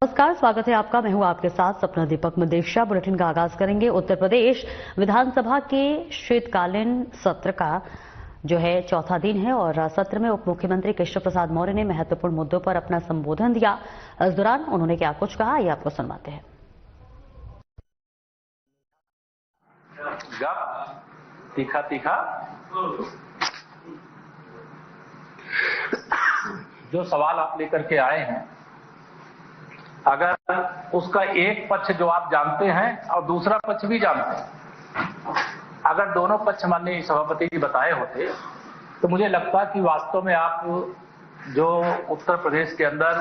नमस्कार, स्वागत है आपका। मैं हूं आपके साथ सपना दीपक मदेशिया। बुलेटिन का आगाज करेंगे उत्तर प्रदेश विधानसभा के शीतकालीन सत्र का जो है चौथा दिन है और सत्र में उप मुख्यमंत्री केशव प्रसाद मौर्य ने महत्वपूर्ण मुद्दों पर अपना संबोधन दिया। इस दौरान उन्होंने क्या कुछ कहा, ये आपको सुनवाते हैं। तीखा तीखा जो सवाल आप लेकर के आए हैं, अगर उसका एक पक्ष जो आप जानते हैं और दूसरा पक्ष भी जानते हैं, अगर दोनों पक्ष माननीय सभापति जी बताए होते तो मुझे लगता कि वास्तव में आप जो उत्तर प्रदेश के अंदर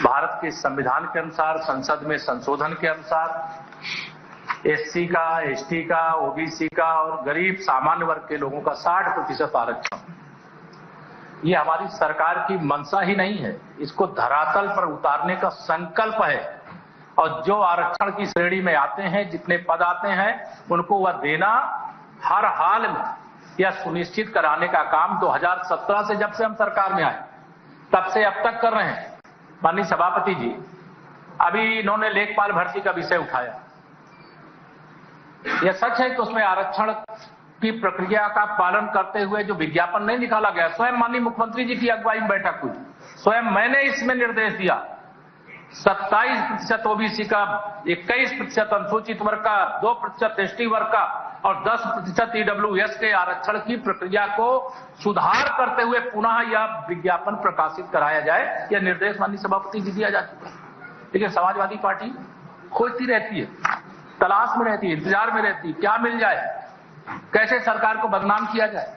भारत के संविधान के अनुसार संसद में संशोधन के अनुसार एससी का, एसटी का, ओबीसी का और गरीब सामान्य वर्ग के लोगों का 60% आरक्षण, ये हमारी सरकार की मंशा ही नहीं है, इसको धरातल पर उतारने का संकल्प है। और जो आरक्षण की श्रेणी में आते हैं, जितने पद आते हैं, उनको वह देना हर हाल में यह सुनिश्चित कराने का काम 2017 से जब से हम सरकार में आए तब से अब तक कर रहे हैं। माननीय सभापति जी, अभी इन्होंने लेखपाल भर्ती का विषय उठाया। यह सच है कि उसमें आरक्षण की प्रक्रिया का पालन करते हुए जो विज्ञापन नहीं निकाला गया, स्वयं माननीय मुख्यमंत्री जी की अगुवाई में बैठक हुई, स्वयं मैंने इसमें निर्देश दिया 27% ओबीसी का, 21% अनुसूचित वर्ग का, 2% एसटी वर्ग का और 10% ईडब्ल्यूएस के आरक्षण की प्रक्रिया को सुधार करते हुए पुनः यह विज्ञापन प्रकाशित कराया जाए। यह निर्देश माननीय सभापति जी दिया जा चुका है। लेकिन समाजवादी पार्टी खोजती रहती है, तलाश में रहती है, इंतजार में रहती है, क्या मिल जाए, कैसे सरकार को बदनाम किया जाए।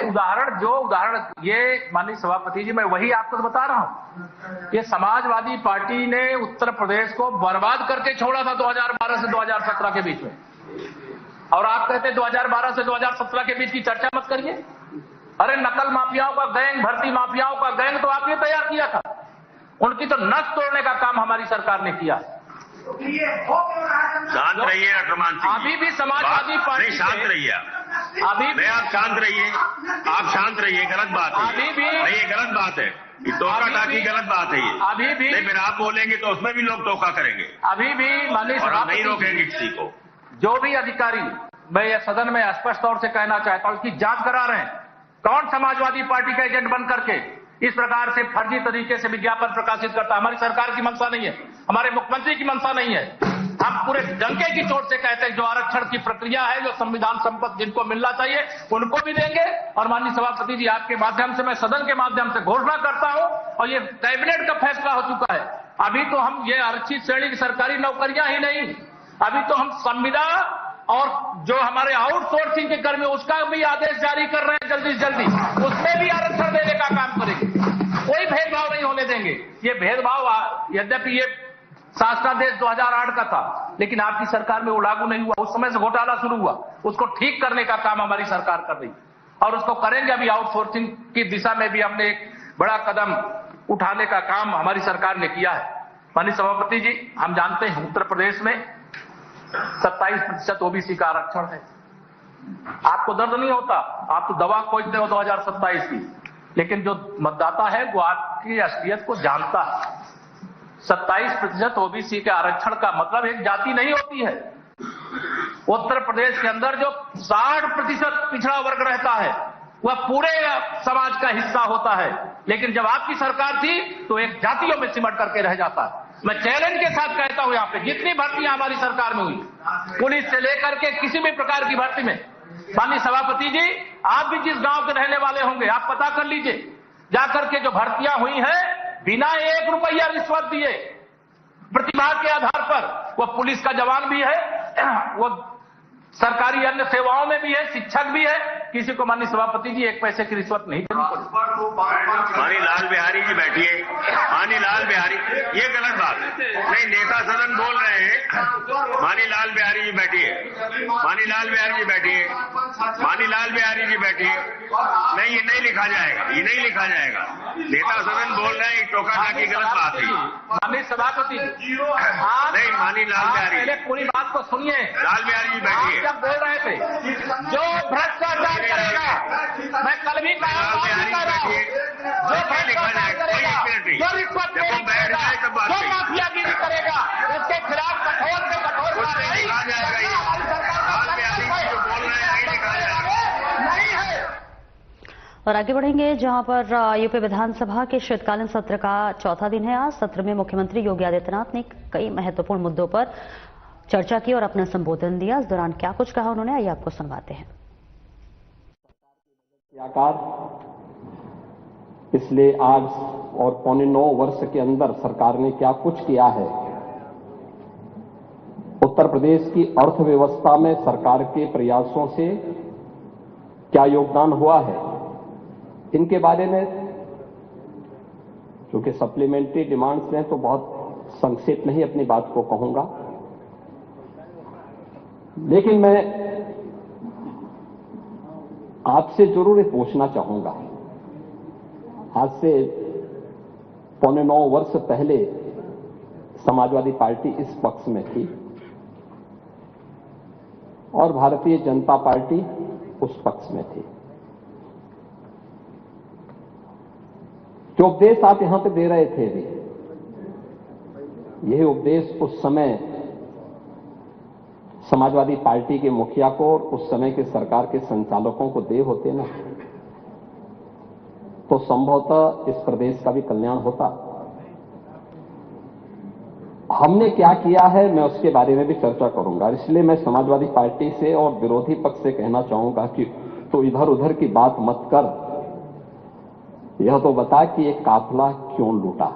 उदाहरण ये माननीय सभापति जी, मैं वही आपको तो बता रहा हूं। ये समाजवादी पार्टी ने उत्तर प्रदेश को बर्बाद करके छोड़ा था 2012 से 2017 के बीच में, और आप कहते 2012 से 2017 के बीच की चर्चा मत करिए। अरे नकल माफियाओं का गैंग, भर्ती माफियाओं का गैंग तो आपने तैयार किया था, उनकी तो नस तोड़ने का काम हमारी सरकार ने किया। शांत रहिए अक्रमान सिंह, अभी भी समाजवादी पार्टी शांत रहिए, अभी आप शांत रहिए, आप शांत रहिए। गलत बात है, अभी भी नहीं, ये गलत बात है, टोका टाकी गलत बात है ये। अभी भी नहीं, फिर आप बोलेंगे तो उसमें भी लोग टोका करेंगे। अभी भी माननीय सभापति नहीं रोकेंगे किसी को। जो भी अधिकारी, मैं यह सदन में स्पष्ट तौर से कहना चाहता हूं, उसकी जांच करा रहे हैं कौन समाजवादी पार्टी का एजेंट बन करके इस प्रकार से फर्जी तरीके से विज्ञापन प्रकाशित करता है। हमारी सरकार की मंशा नहीं है, हमारे मुख्यमंत्री की मंशा नहीं है। हम पूरे डंके की चोट से कहते हैं जो आरक्षण की प्रक्रिया है, जो संविधान संपत्ति जिनको मिलना चाहिए उनको भी देंगे। और माननीय सभापति जी, आपके माध्यम से मैं सदन के माध्यम से घोषणा करता हूं, और ये कैबिनेट का फैसला हो चुका है, अभी तो हम ये आरक्षित श्रेणी की सरकारी नौकरियां ही नहीं, अभी तो हम संविदा और जो हमारे आउटसोर्सिंग के कर्मी, उसका भी आदेश जारी कर रहे हैं जल्दी से जल्दी, उसमें भी आरक्षण देने का काम करेंगे। कोई भेदभाव नहीं होने देंगे। ये भेदभाव यद्यपि ये शासनादेश 2008 का था, लेकिन आपकी सरकार में वो लागू नहीं हुआ, उस समय से घोटाला शुरू हुआ, उसको ठीक करने का काम हमारी सरकार कर रही और उसको करेंगे। अभी आउटसोर्सिंग की दिशा में भी हमने एक बड़ा कदम उठाने का काम हमारी सरकार ने किया है। माननीय सभापति जी, हम जानते हैं उत्तर प्रदेश में 27% ओबीसी का आरक्षण है। आपको दर्द नहीं होता, आप तो दवा खोजते हो 2027 की, लेकिन जो मतदाता है वो आपकी असलियत को जानता है। 27% ओबीसी के आरक्षण का मतलब एक जाति नहीं होती है। उत्तर प्रदेश के अंदर जो 60% पिछड़ा वर्ग रहता है वह पूरे समाज का हिस्सा होता है, लेकिन जब आपकी सरकार थी तो एक जातियों में सिमट करके रह जाता है। मैं चैलेंज के साथ कहता हूं, यहाँ पे जितनी भर्तियां हमारी सरकार में हुई, पुलिस से लेकर के किसी भी प्रकार की भर्ती में, माननीय सभापति जी, आप भी जिस गांव के रहने वाले होंगे, आप पता कर लीजिए जाकर के, जो भर्तियां हुई हैं बिना 1 रुपया रिश्वत दिए, प्रतिभा के आधार पर, वह पुलिस का जवान भी है, वो सरकारी अन्य सेवाओं में भी है, शिक्षक भी है, किसी को माननीय सभापति जी 1 पैसे की रिश्वत नहीं देनी पड़ती। माननीय लाल बिहारी जी बैठिए, माननीय लाल बिहारी, ये गलत बात है। नहीं, नेता सदन बोल रहे हैं। माननीय लाल बिहारी जी बैठिए, माननीय लाल बिहारी जी बैठिए, माननीय लाल बिहारी जी बैठिए। नहीं, ये नहीं लिखा जाएगा, ये नहीं लिखा जाएगा। नेता सदन बोल रहे हैं, टोका टाकी गलत बात है। माननीय सभापति नहीं, माननीय लाल बिहारी, पहले पूरी बात को सुनिए। लाल बिहारी जी बैठिए। जब बोल रहे थे जो भ्रष्टाचार करेगा, मैं कल भी कहा, जो भ्रष्टाचार करेगा, जो रिश्वत और आगे बढ़ेंगे जहां पर यूपी विधानसभा के शीतकालीन सत्र का चौथा दिन है। आज सत्र में मुख्यमंत्री योगी आदित्यनाथ ने कई महत्वपूर्ण मुद्दों पर चर्चा की और अपना संबोधन दिया। इस दौरान क्या कुछ कहा उन्होंने, आइए आपको सुनवाते हैं। पिछले 8 और पौने 9 वर्ष के अंदर सरकार ने क्या कुछ किया है, उत्तर प्रदेश की अर्थव्यवस्था में सरकार के प्रयासों से क्या योगदान हुआ है, इनके बारे में क्योंकि सप्लीमेंट्री डिमांड्स हैं तो बहुत संक्षेप में ही अपनी बात को कहूंगा, लेकिन मैं आपसे जरूर ये पूछना चाहूंगा। आज से पौने 9 वर्ष पहले समाजवादी पार्टी इस पक्ष में थी और भारतीय जनता पार्टी उस पक्ष में थी। जो उपदेश आप यहां पे दे रहे थे भी, यही उपदेश उस समय समाजवादी पार्टी के मुखिया को और उस समय के सरकार के संचालकों को दे होते ना, तो संभवतः इस प्रदेश का भी कल्याण होता। हमने क्या किया है, मैं उसके बारे में भी चर्चा करूंगा। इसलिए मैं समाजवादी पार्टी से और विरोधी पक्ष से कहना चाहूंगा कि तो इधर उधर की बात मत कर, यह तो बता कि एक काफिला क्यों लूटा।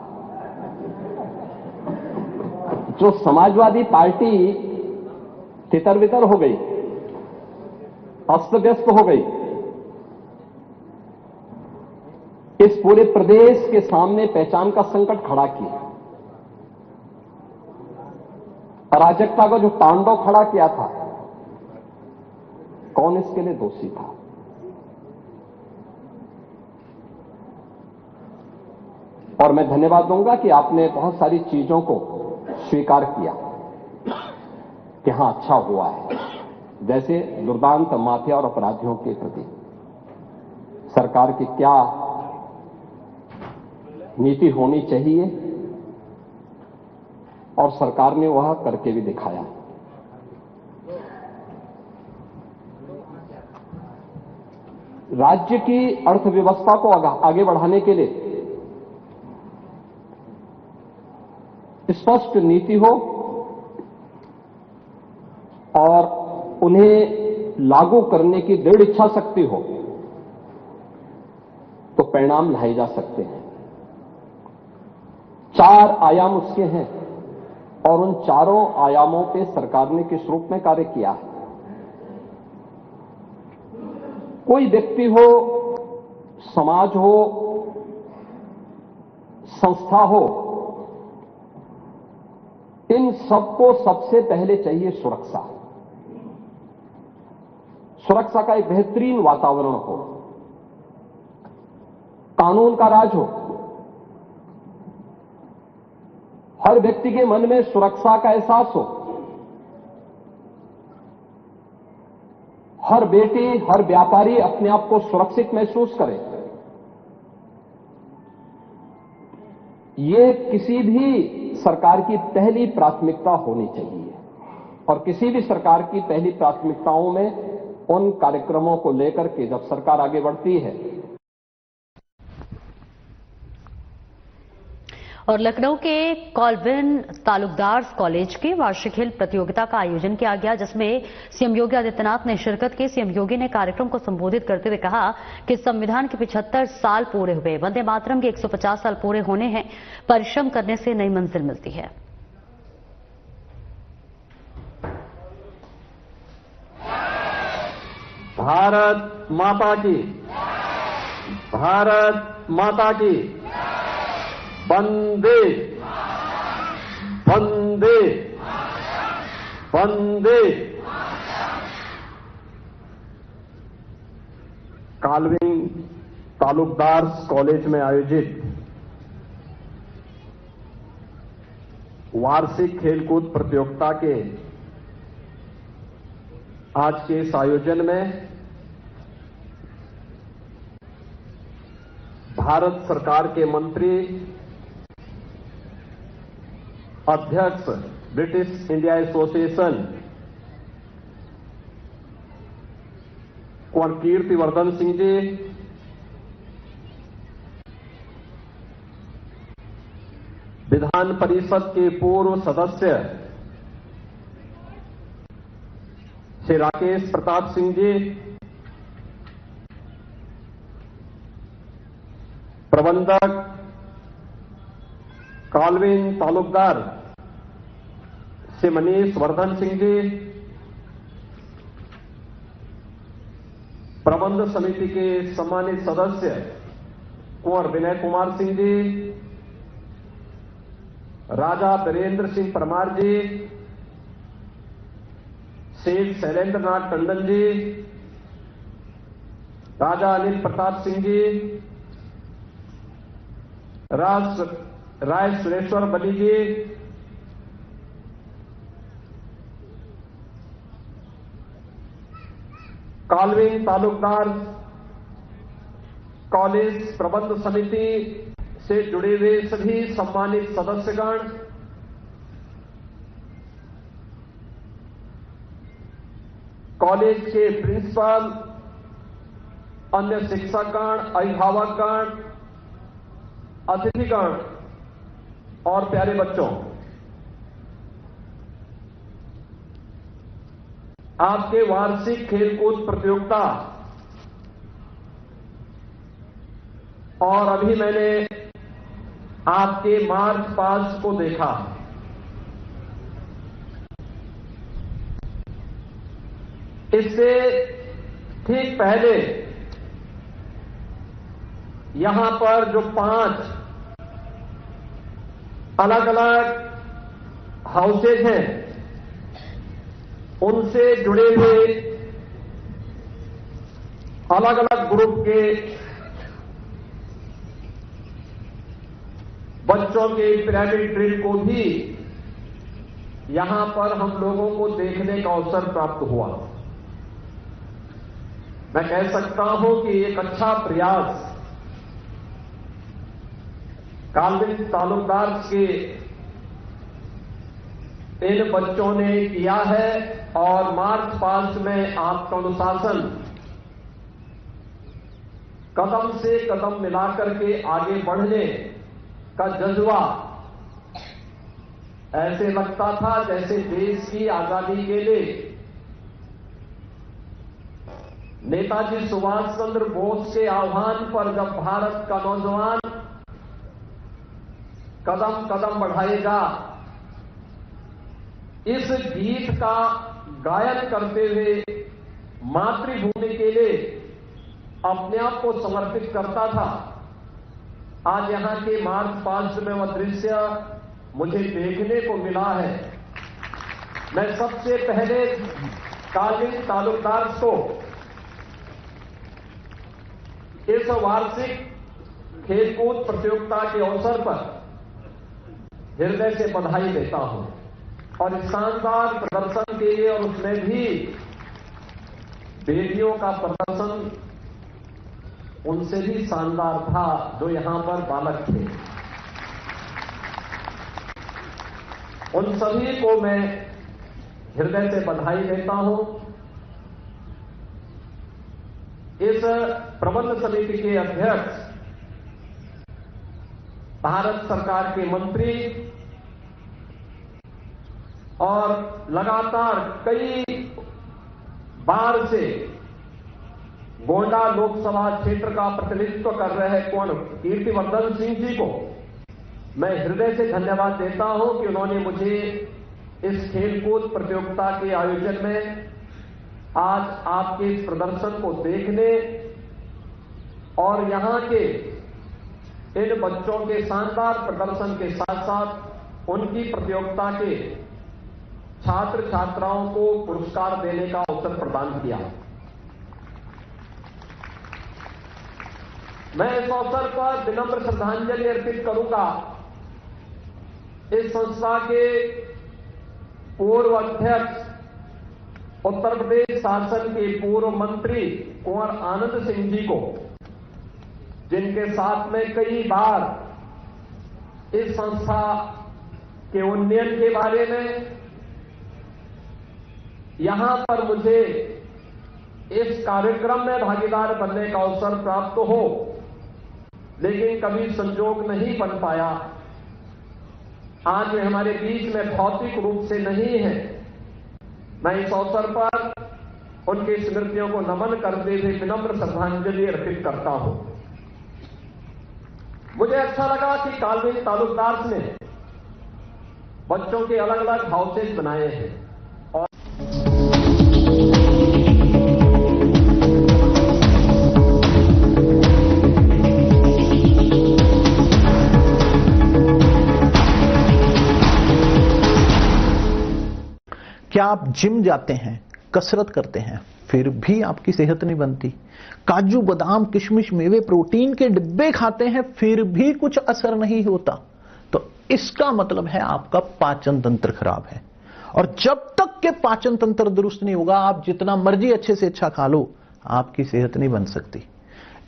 जो समाजवादी पार्टी तितर बितर हो गई, अस्त व्यस्त हो गई, इस पूरे प्रदेश के सामने पहचान का संकट खड़ा किया, अराजकता का जो तांडव खड़ा किया था, कौन इसके लिए दोषी था? और मैं धन्यवाद दूंगा कि आपने बहुत सारी चीजों को स्वीकार किया कि हां अच्छा हुआ है। जैसे दुर्दांत माफिया और अपराधियों के प्रति सरकार की क्या नीति होनी चाहिए, और सरकार ने वह करके भी दिखाया। राज्य की अर्थव्यवस्था को आगे बढ़ाने के लिए स्पष्ट नीति हो और उन्हें लागू करने की दृढ़ इच्छा शक्ति हो तो परिणाम लाए जा सकते हैं। 4 आयाम उसके हैं और उन चारों आयामों पे सरकार ने किस रूप में कार्य किया है। कोई व्यक्ति हो, समाज हो, संस्था हो, इन सबको सबसे पहले चाहिए सुरक्षा। सुरक्षा का एक बेहतरीन वातावरण हो, कानून का राज हो, हर व्यक्ति के मन में सुरक्षा का एहसास हो, हर बेटी, हर व्यापारी अपने आप को सुरक्षित महसूस करे। ये किसी भी सरकार की पहली प्राथमिकता होनी चाहिए और किसी भी सरकार की पहली प्राथमिकताओं में उन कार्यक्रमों को लेकर के जब सरकार आगे बढ़ती है। और लखनऊ के कॉल्विन तालुकदार कॉलेज के वार्षिक खेल प्रतियोगिता का आयोजन किया गया, जिसमें सीएम योगी आदित्यनाथ ने शिरकत की। सीएम योगी ने कार्यक्रम को संबोधित करते हुए कहा कि संविधान के 75 साल पूरे हुए, वंदे मातरम के 150 साल पूरे होने हैं। परिश्रम करने से नई मंजिल मिलती है। भारत माता की, भारत माता की, वंदे वंदे वंदे। कॉल्विन तालुकदार कॉलेज में आयोजित वार्षिक खेलकूद प्रतियोगिता के आज के इस आयोजन में भारत सरकार के मंत्री, अध्यक्ष ब्रिटिश इंडिया एसोसिएशन कुंवर कीर्तिवर्धन सिंह जी, विधान परिषद के पूर्व सदस्य श्री राकेश प्रताप सिंह जी, प्रबंधक कालविन तालुकदार श्री मनीष वर्धन सिंह जी, प्रबंध समिति के सम्मानित सदस्य कुंवर विनय कुमार सिंह जी, राजा वीरेंद्र सिंह परमार जी, शेख शैलेंद्र नाथ टंडन जी, राजा अनिल प्रताप सिंह जी, राय सुरेश्वर बली जी, कालविन तालुकदार कॉलेज प्रबंध समिति से जुड़े हुए सभी सम्मानित सदस्यगण, कॉलेज के प्रिंसिपल, अन्य शिक्षकगण, अभिभावकगण, अतिथिगण और प्यारे बच्चों, आपके वार्षिक खेलकूद प्रतियोगिता और अभी मैंने आपके मार्च पास्ट को देखा। इससे ठीक पहले यहां पर जो 5 अलग अलग हाउसेज हैं, उनसे जुड़े हुए अलग अलग ग्रुप के बच्चों के पिरामिड ड्रिल को भी यहां पर हम लोगों को देखने का अवसर प्राप्त हुआ। मैं कह सकता हूं कि एक अच्छा प्रयास कालविन तालुकदार के इन बच्चों ने किया है और मार्च पास्ट में आपका अनुशासन कदम से कदम मिलाकर के आगे बढ़ने का जज्बा ऐसे लगता था जैसे देश की आजादी के लिए नेताजी सुभाष चंद्र बोस के आह्वान पर जब भारत का नौजवान कदम कदम बढ़ाएगा, इस गीत का गायन करते हुए मातृभूमि के लिए अपने आप को समर्पित करता था। आज यहां के मार्च पास्ट में वह दृश्य मुझे देखने को मिला है। मैं सबसे पहले कालविन तालुकदार को इस वार्षिक खेलकूद प्रतियोगिता के अवसर पर हृदय से बधाई देता हूं और इस शानदार प्रदर्शन के लिए, और उसमें भी बेटियों का प्रदर्शन उनसे भी शानदार था जो यहां पर बालक थे। उन सभी को मैं हृदय से बधाई देता हूं। इस प्रबंध समिति के अध्यक्ष, भारत सरकार के मंत्री और लगातार कई बार से गोंडा लोकसभा क्षेत्र का प्रतिनिधित्व कर रहे कुंवर कीर्तिवर्धन सिंह जी को मैं हृदय से धन्यवाद देता हूं कि उन्होंने मुझे इस खेलकूद प्रतियोगिता के आयोजन में आज आपके इस प्रदर्शन को देखने और यहां के इन बच्चों के शानदार प्रदर्शन के साथ साथ उनकी प्रतियोगिता के छात्र छात्राओं को पुरस्कार देने का अवसर प्रदान किया। मैं इस अवसर पर विनम्र श्रद्धांजलि अर्पित करूंगा इस संस्था के पूर्व अध्यक्ष, उत्तर प्रदेश शासन के पूर्व मंत्री कुंवर आनंद सिंह जी को, जिनके साथ में कई बार इस संस्था के उन्नयन के बारे में, यहां पर मुझे इस कार्यक्रम में भागीदार बनने का अवसर प्राप्त हो, लेकिन कभी संजोग नहीं बन पाया। आज वे हमारे बीच में भौतिक रूप से नहीं है। मैं इस अवसर पर उनकी स्मृतियों को नमन करते हुए विनम्र श्रद्धांजलि अर्पित करता हूं। मुझे अच्छा लगा कि कालवेज तालुकदार ने बच्चों के अलग अलग हाउसेज बनाए हैं और क्या आप जिम जाते हैं, कसरत करते हैं, फिर भी आपकी सेहत नहीं बनती? काजू बादाम किशमिश मेवे प्रोटीन के डिब्बे खाते हैं फिर भी कुछ असर नहीं होता? तो इसका मतलब है आपका पाचन तंत्र खराब है। और जब तक के पाचन तंत्र दुरुस्त नहीं होगा, आप जितना मर्जी अच्छे से अच्छा खा लो, आपकी सेहत नहीं बन सकती।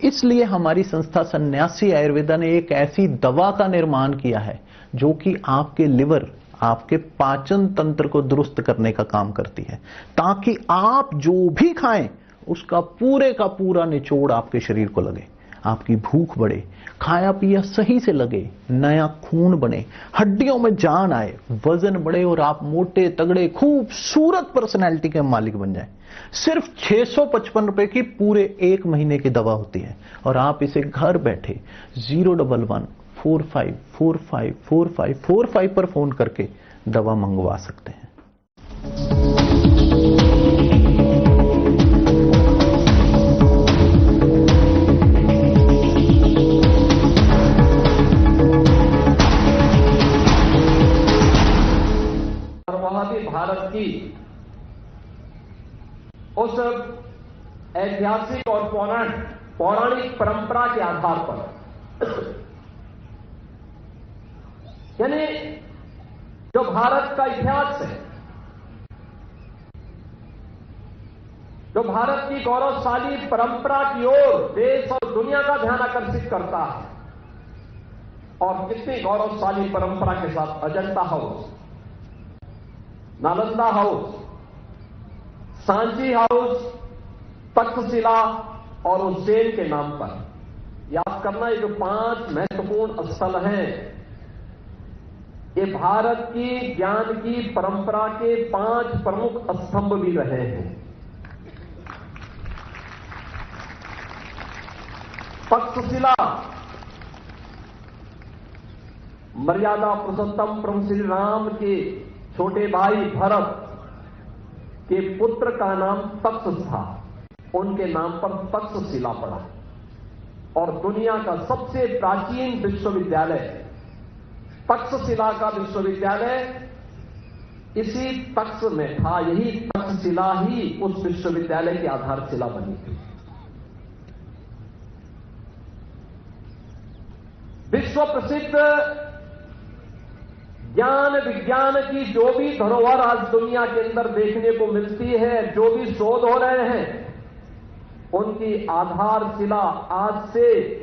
इसलिए हमारी संस्था सन्यासी आयुर्वेदा ने एक ऐसी दवा का निर्माण किया है जो कि आपके लिवर, आपके पाचन तंत्र को दुरुस्त करने का काम करती है, ताकि आप जो भी खाएं उसका पूरे का पूरा निचोड़ आपके शरीर को लगे, आपकी भूख बढ़े, खाया पिया सही से लगे, नया खून बने, हड्डियों में जान आए, वजन बढ़े और आप मोटे तगड़े खूबसूरत पर्सनैलिटी के मालिक बन जाएं। सिर्फ 655 रुपए की पूरे 1 महीने की दवा होती है और आप इसे घर बैठे 011-45454545 पर फोन करके दवा मंगवा सकते हैं। और वह भी भारत की उस ऐतिहासिक और पौराणिक परंपरा के आधार पर, यानी जो भारत का इतिहास है, जो भारत की गौरवशाली परंपरा की ओर देश और दुनिया का ध्यान आकर्षित करता है। और कितनी गौरवशाली परंपरा के साथ Ajanta house, Nalanda house, Sanchi house, Takshashila और उज्जैन के नाम पर याद करना, ये जो 5 महत्वपूर्ण स्थल हैं, ये भारत की ज्ञान की परंपरा के 5 प्रमुख स्तंभ भी रहे हैं। तक्षशिला मर्यादा पुरुषोत्तम प्रभु श्री राम के छोटे भाई भरत के पुत्र का नाम तक्ष था, उनके नाम पर तक्षशिला पड़ा। और दुनिया का सबसे प्राचीन विश्वविद्यालय तक्षशिला का विश्वविद्यालय इसी तक्ष में था। यही तक्षशिला ही उस विश्वविद्यालय की आधारशिला बनी थी। विश्व प्रसिद्ध ज्ञान विज्ञान की जो भी धरोहर आज दुनिया के अंदर देखने को मिलती है, जो भी शोध हो रहे हैं, उनकी आधारशिला आज से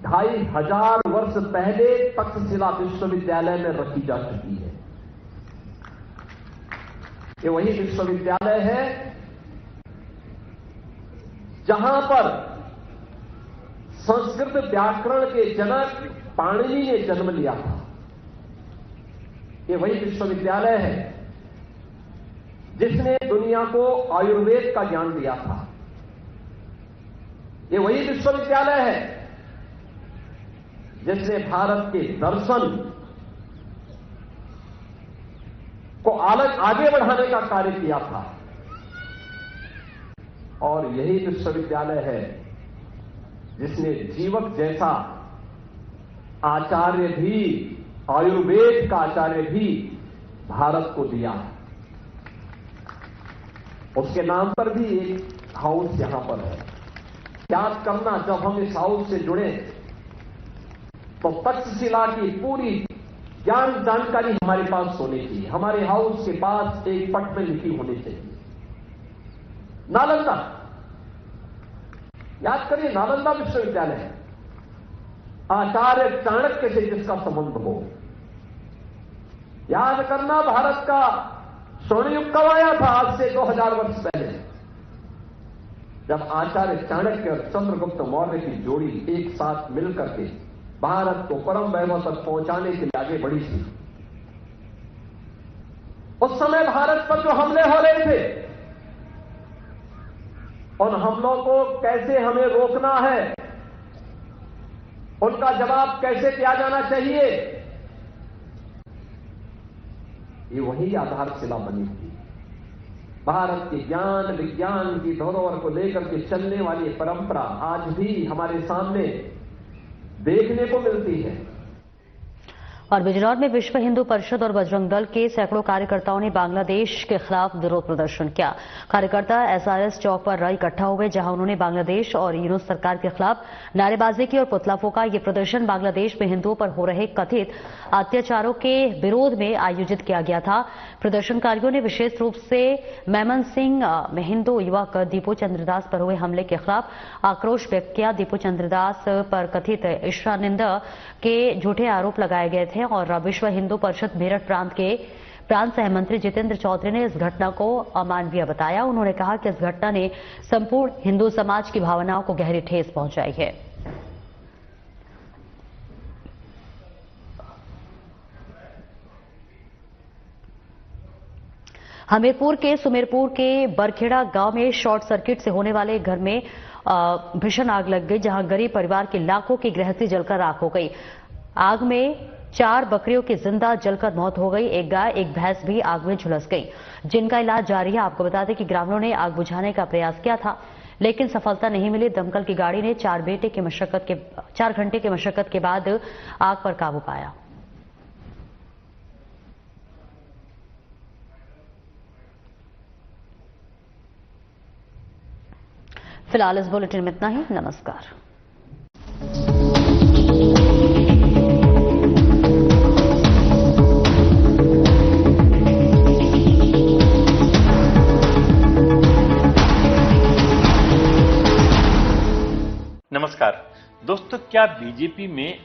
2500 वर्ष पहले तक्षशिला विश्वविद्यालय में रखी जा चुकी है। ये वही विश्वविद्यालय है जहां पर संस्कृत व्याकरण के जनक पाणिनि ने जन्म लिया था। ये वही विश्वविद्यालय है जिसने दुनिया को आयुर्वेद का ज्ञान दिया था। ये वही विश्वविद्यालय है जिसने भारत के दर्शन को आगे बढ़ाने का कार्य किया था। और यही विश्वविद्यालय है जिसने जीवक जैसा आचार्य भी, आयुर्वेद का आचार्य भी भारत को दिया। उसके नाम पर भी एक हाउस यहां पर है। याद करना, जब हम इस हाउस से जुड़े तो तक्षशिला की पूरी ज्ञान जानकारी हमारे पास होनी चाहिए। हमारे हाउस के पास एक पट में लिखी होनी चाहिए। नालंदा, याद करिए, नालंदा विश्वविद्यालय है। आचार्य चाणक्य से जिसका संबंध हो। याद करना, भारत का स्वर्ण युग कब आया था? आज से 2000 वर्ष पहले, जब आचार्य चाणक्य और चंद्रगुप्त मौर्य की जोड़ी एक साथ मिलकर के भारत को परम वैभव तक पहुंचाने के लिए आगे बढ़ी थी। उस समय भारत पर जो हमले हो रहे थे, उन हमलों को कैसे हमें रोकना है, उनका जवाब कैसे दिया जाना चाहिए, ये वही आधारशिला बनी थी। भारत की ज्ञान विज्ञान की धरोहर को लेकर के चलने वाली परंपरा आज भी हमारे सामने देखने को मिलती है। और बिजनौर में विश्व हिंदू परिषद और बजरंग दल के सैकड़ों कार्यकर्ताओं ने बांग्लादेश के खिलाफ विरोध प्रदर्शन किया। कार्यकर्ता एसआरएस चौक पर इकट्ठा हुए, जहां उन्होंने बांग्लादेश और यूनुस सरकार के खिलाफ नारेबाजी की और पुतला फूंका। ये प्रदर्शन बांग्लादेश में हिंदुओं पर हो रहे कथित अत्याचारों के विरोध में आयोजित किया गया था। प्रदर्शनकारियों ने विशेष रूप से मेमन सिंह में हिंदू युवक दीपू चंद्रदास पर हुए हमले के खिलाफ आक्रोश व्यक्त किया। दीपू चंद्रदास पर कथित ईर्ष्यानिंदा के झूठे आरोप लगाए गए थे और विश्व हिंदू परिषद मेरठ प्रांत के प्रांत सहमंत्री जितेंद्र चौधरी ने इस घटना को अमानवीय बताया। उन्होंने कहा कि इस घटना ने संपूर्ण हिंदू समाज की भावनाओं को गहरी ठेस पहुंचाई है। हमीरपुर के सुमेरपुर के बरखेड़ा गांव में शॉर्ट सर्किट से होने वाले घर में भीषण आग लग गई, जहां गरीब परिवार की लाखों की गृहस्थी जलकर राख हो गई। आग में 4 बकरियों की जिंदा जलकर मौत हो गई। एक गाय एक भैंस भी आग में झुलस गई, जिनका इलाज जारी है। आपको बता दें कि ग्रामीणों ने आग बुझाने का प्रयास किया था, लेकिन सफलता नहीं मिली। दमकल की गाड़ी ने 4 घंटे की मशक्कत के बाद आग पर काबू पाया। फिलहाल इस बुलेटिन में इतना ही। नमस्कार। नमस्कार दोस्तों, क्या बीजेपी में अब